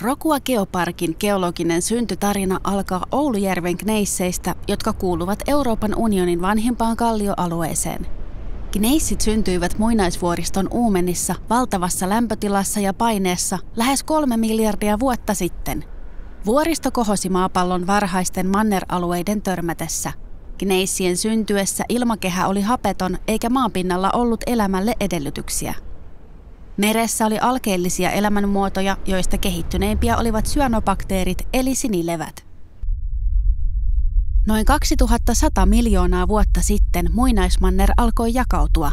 Rokua Geoparkin geologinen syntytarina alkaa Oulujärven gneisseistä, jotka kuuluvat Euroopan unionin vanhimpaan kallioalueeseen. Gneissit syntyivät muinaisvuoriston uumenissa valtavassa lämpötilassa ja paineessa lähes 3 miljardia vuotta sitten. Vuoristo kohosi maapallon varhaisten manneralueiden törmätessä. Gneissien syntyessä ilmakehä oli hapeton eikä maanpinnalla ollut elämälle edellytyksiä. Meressä oli alkeellisia elämänmuotoja, joista kehittyneimpiä olivat syanobakteerit eli sinilevät. Noin 2100 miljoonaa vuotta sitten muinaismanner alkoi jakautua.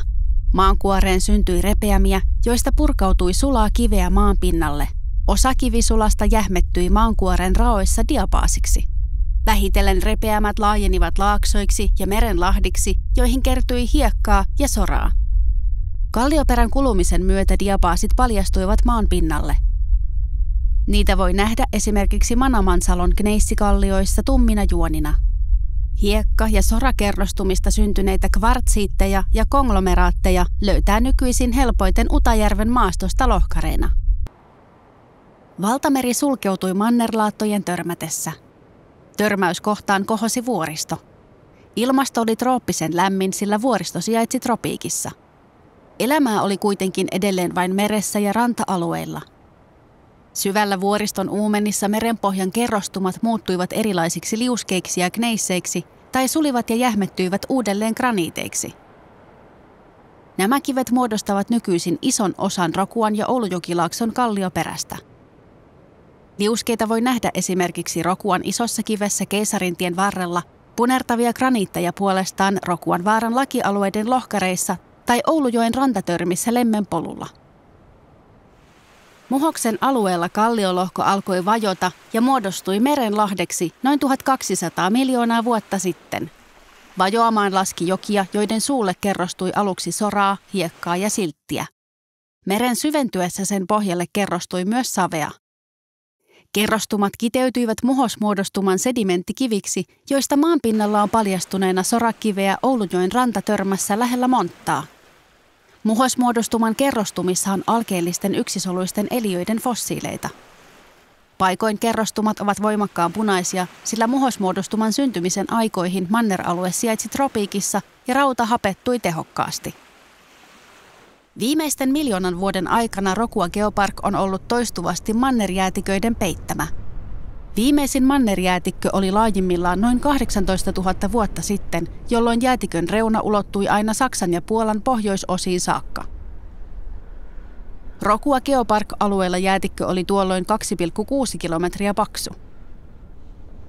Maankuoreen syntyi repeämiä, joista purkautui sulaa kiveä maanpinnalle. Osa kivisulasta jähmettyi maankuoren raoissa diapaasiksi. Vähitellen repeämät laajenivat laaksoiksi ja merenlahdiksi, joihin kertyi hiekkaa ja soraa. Kallioperän kulumisen myötä diapaasit paljastuivat maanpinnalle. Niitä voi nähdä esimerkiksi Manamansalon gneissikallioissa tummina juonina. Hiekka- ja sorakerrostumista syntyneitä kvartsiitteja ja konglomeraatteja löytää nykyisin helpoiten Utajärven maastosta lohkareina. Valtameri sulkeutui mannerlaattojen törmätessä. Törmäyskohtaan kohosi vuoristo. Ilmasto oli trooppisen lämmin, sillä vuoristo sijaitsi tropiikissa. Elämää oli kuitenkin edelleen vain meressä ja ranta-alueilla. Syvällä vuoriston uumenissa merenpohjan kerrostumat muuttuivat erilaisiksi liuskeiksi ja gneisseiksi tai sulivat ja jähmettyivät uudelleen graniiteiksi. Nämä kivet muodostavat nykyisin ison osan Rokuan ja Oulujokilaakson kallioperästä. Liuskeita voi nähdä esimerkiksi Rokuan isossa kivessä Keisarintien varrella, punertavia graniitteja puolestaan Rokuan vaaran lakialueiden lohkareissa tai Oulujoen rantatörmissä Lemmenpolulla. Muhoksen alueella kalliolohko alkoi vajota ja muodostui merenlahdeksi noin 1200 miljoonaa vuotta sitten. Vajoamaan laski jokia, joiden suulle kerrostui aluksi soraa, hiekkaa ja silttiä. Meren syventyessä sen pohjalle kerrostui myös savea. Kerrostumat kiteytyivät muhosmuodostuman sedimenttikiviksi, joista maanpinnalla on paljastuneena sorakiveä Oulujoen rantatörmässä lähellä Monttaa. Muhosmuodostuman kerrostumissa on alkeellisten yksisoluisten eliöiden fossiileita. Paikoin kerrostumat ovat voimakkaan punaisia, sillä muhosmuodostuman syntymisen aikoihin manneralue sijaitsi tropiikissa ja rauta hapettui tehokkaasti. Viimeisten 1 000 000 vuoden aikana Rokua Geopark on ollut toistuvasti mannerjäätiköiden peittämä. Viimeisin mannerjäätikkö oli laajimmillaan noin 18 000 vuotta sitten, jolloin jäätikön reuna ulottui aina Saksan ja Puolan pohjoisosiin saakka. Rokua Geopark-alueella jäätikkö oli tuolloin 2,6 kilometriä paksu.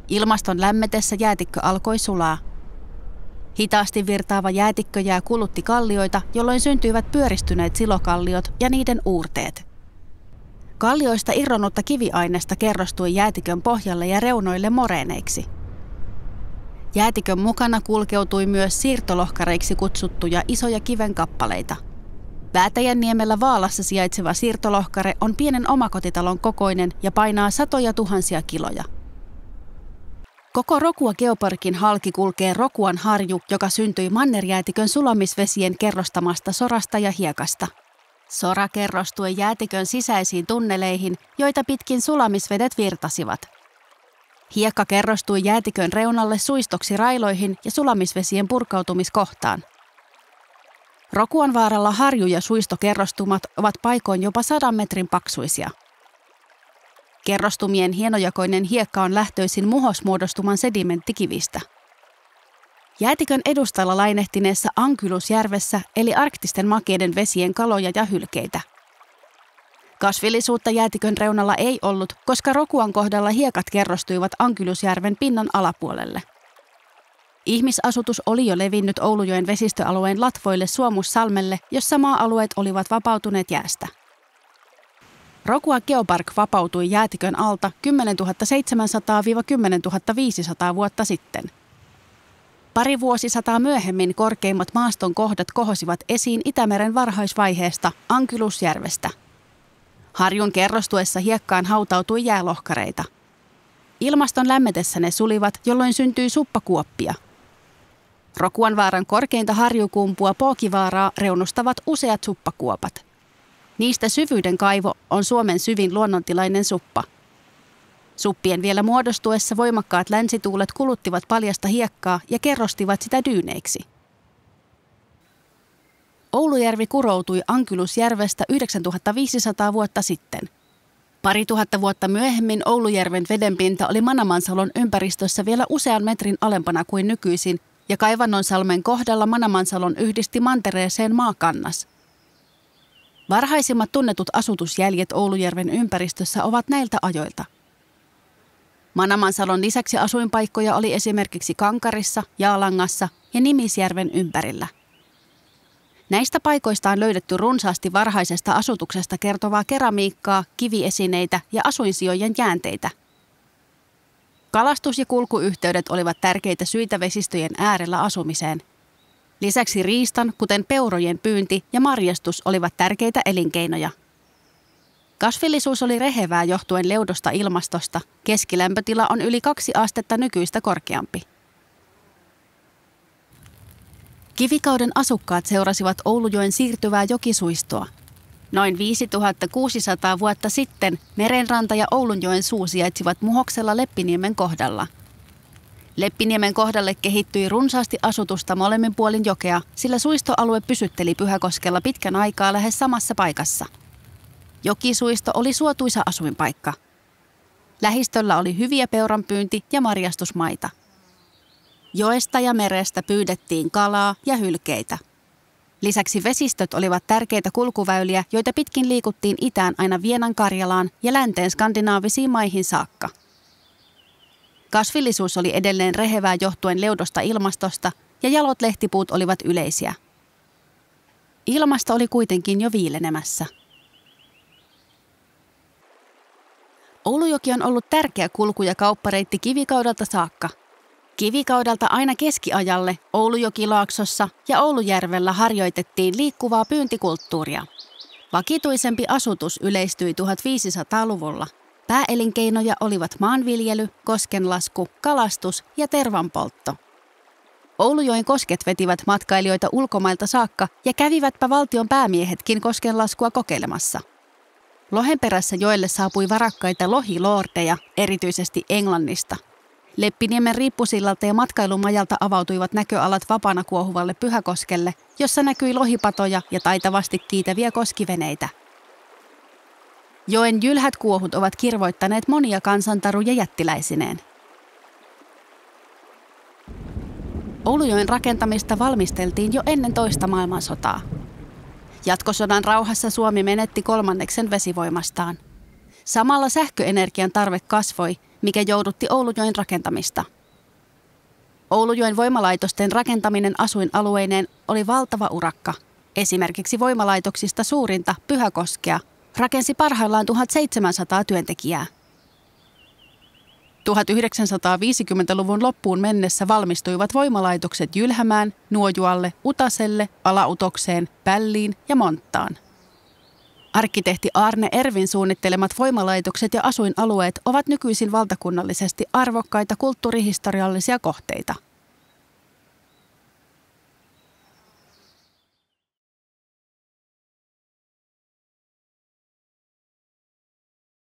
Ilmaston lämmetessä jäätikkö alkoi sulaa. Hitaasti virtaava jäätikköjää kulutti kallioita, jolloin syntyivät pyöristyneet silokalliot ja niiden uurteet. Kallioista irronnutta kiviainesta kerrostui jäätikön pohjalle ja reunoille moreeneiksi. Jäätikön mukana kulkeutui myös siirtolohkareiksi kutsuttuja isoja kivenkappaleita. Väätäjänniemellä Vaalassa sijaitseva siirtolohkare on pienen omakotitalon kokoinen ja painaa satoja tuhansia kiloja. Koko Rokua Geoparkin halki kulkee Rokuan harju, joka syntyi mannerjäätikön sulamisvesien kerrostamasta sorasta ja hiekasta. Sora kerrostui jäätikön sisäisiin tunneleihin, joita pitkin sulamisvedet virtasivat. Hiekka kerrostui jäätikön reunalle suistoksi railoihin ja sulamisvesien purkautumiskohtaan. Rokuan vaaralla harju- ja suistokerrostumat ovat paikoin jopa 100 metrin paksuisia. Kerrostumien hienojakoinen hiekka on lähtöisin muhosmuodostuman sedimenttikivistä. Jäätikön edustalla lainehtineessa Ankylusjärvessä eli arktisten makeiden vesien kaloja ja hylkeitä. Kasvillisuutta jäätikön reunalla ei ollut, koska Rokuan kohdalla hiekat kerrostuivat Ankylusjärven pinnan alapuolelle. Ihmisasutus oli jo levinnyt Oulujoen vesistöalueen latvoille Suomussalmelle, jossa maa-alueet olivat vapautuneet jäästä. Rokua Geopark vapautui jäätikön alta 10 700–10 500 vuotta sitten. Pari vuosisataa myöhemmin korkeimmat maaston kohdat kohosivat esiin Itämeren varhaisvaiheesta Ankylusjärvestä. Harjun kerrostuessa hiekkaan hautautui jäälohkareita. Ilmaston lämmetessä ne sulivat, jolloin syntyi suppakuoppia. Rokuanvaaran korkeinta harjukumpua Pookivaaraa reunustavat useat suppakuopat. Niistä syvyyden kaivo on Suomen syvin luonnontilainen suppa. Suppien vielä muodostuessa voimakkaat länsituulet kuluttivat paljasta hiekkaa ja kerrostivat sitä dyyneiksi. Oulujärvi kuroutui Ankylusjärvestä 9500 vuotta sitten. 2000 vuotta myöhemmin Oulujärven vedenpinta oli Manamansalon ympäristössä vielä usean metrin alempana kuin nykyisin, ja Kaivannonsalmen kohdalla Manamansalon yhdisti mantereeseen maakannas. Varhaisimmat tunnetut asutusjäljet Oulujärven ympäristössä ovat näiltä ajoilta. Manamansalon lisäksi asuinpaikkoja oli esimerkiksi Kankarissa, Jaalangassa ja Nimisjärven ympärillä. Näistä paikoista on löydetty runsaasti varhaisesta asutuksesta kertovaa keramiikkaa, kiviesineitä ja asuinsijojen jäänteitä. Kalastus- ja kulkuyhteydet olivat tärkeitä syitä vesistöjen äärellä asumiseen. Lisäksi riistan, kuten peurojen pyynti ja marjastus olivat tärkeitä elinkeinoja. Kasvillisuus oli rehevää johtuen leudosta ilmastosta. Keskilämpötila on yli 2 astetta nykyistä korkeampi. Kivikauden asukkaat seurasivat Oulujoen siirtyvää jokisuistoa. Noin 5600 vuotta sitten Merenranta ja Oulunjoen suu sijaitsivat Muhoksella Leppiniemen kohdalla. Leppiniemen kohdalle kehittyi runsaasti asutusta molemmin puolin jokea, sillä suistoalue pysytteli Pyhäkoskella pitkän aikaa lähes samassa paikassa. Jokisuisto oli suotuisa asuinpaikka. Lähistöllä oli hyviä peuranpyynti- ja marjastusmaita. Joesta ja merestä pyydettiin kalaa ja hylkeitä. Lisäksi vesistöt olivat tärkeitä kulkuväyliä, joita pitkin liikuttiin itään aina Vienan Karjalaan ja länteen skandinaavisiin maihin saakka. Kasvillisuus oli edelleen rehevää johtuen leudosta ilmastosta ja jalot lehtipuut olivat yleisiä. Ilmasto oli kuitenkin jo viilenemässä. Oulujoki on ollut tärkeä kulku- ja kauppareitti kivikaudelta saakka. Kivikaudelta aina keskiajalle Oulujokilaaksossa ja Oulujärvellä harjoitettiin liikkuvaa pyyntikulttuuria. Vakituisempi asutus yleistyi 1500-luvulla. Pääelinkeinoja olivat maanviljely, koskenlasku, kalastus ja tervanpoltto. Oulujoen kosket vetivät matkailijoita ulkomailta saakka ja kävivätpä valtion päämiehetkin koskenlaskua kokeilemassa. Lohenperässä joelle saapui varakkaita lohilordeja, erityisesti Englannista. Leppiniemen riippusillalta ja matkailumajalta avautuivat näköalat vapaana kuohuvalle Pyhäkoskelle, jossa näkyi lohipatoja ja taitavasti kiitäviä koskiveneitä. Joen jylhät kuohut ovat kirvoittaneet monia kansantaruja jättiläisineen. Oulujoen rakentamista valmisteltiin jo ennen toista maailmansotaa. Jatkosodan rauhassa Suomi menetti 1/3 vesivoimastaan. Samalla sähköenergian tarve kasvoi, mikä joudutti Oulujoen rakentamista. Oulujoen voimalaitosten rakentaminen asuinalueineen oli valtava urakka. Esimerkiksi voimalaitoksista suurinta, Pyhäkoskea, rakensi parhaillaan 1700 työntekijää. 1950-luvun loppuun mennessä valmistuivat voimalaitokset Jylhämään, Nuojualle, Utaselle, Alautokseen, Pälliin ja Monttaan. Arkkitehti Arne Ervin suunnittelemat voimalaitokset ja asuinalueet ovat nykyisin valtakunnallisesti arvokkaita kulttuurihistoriallisia kohteita.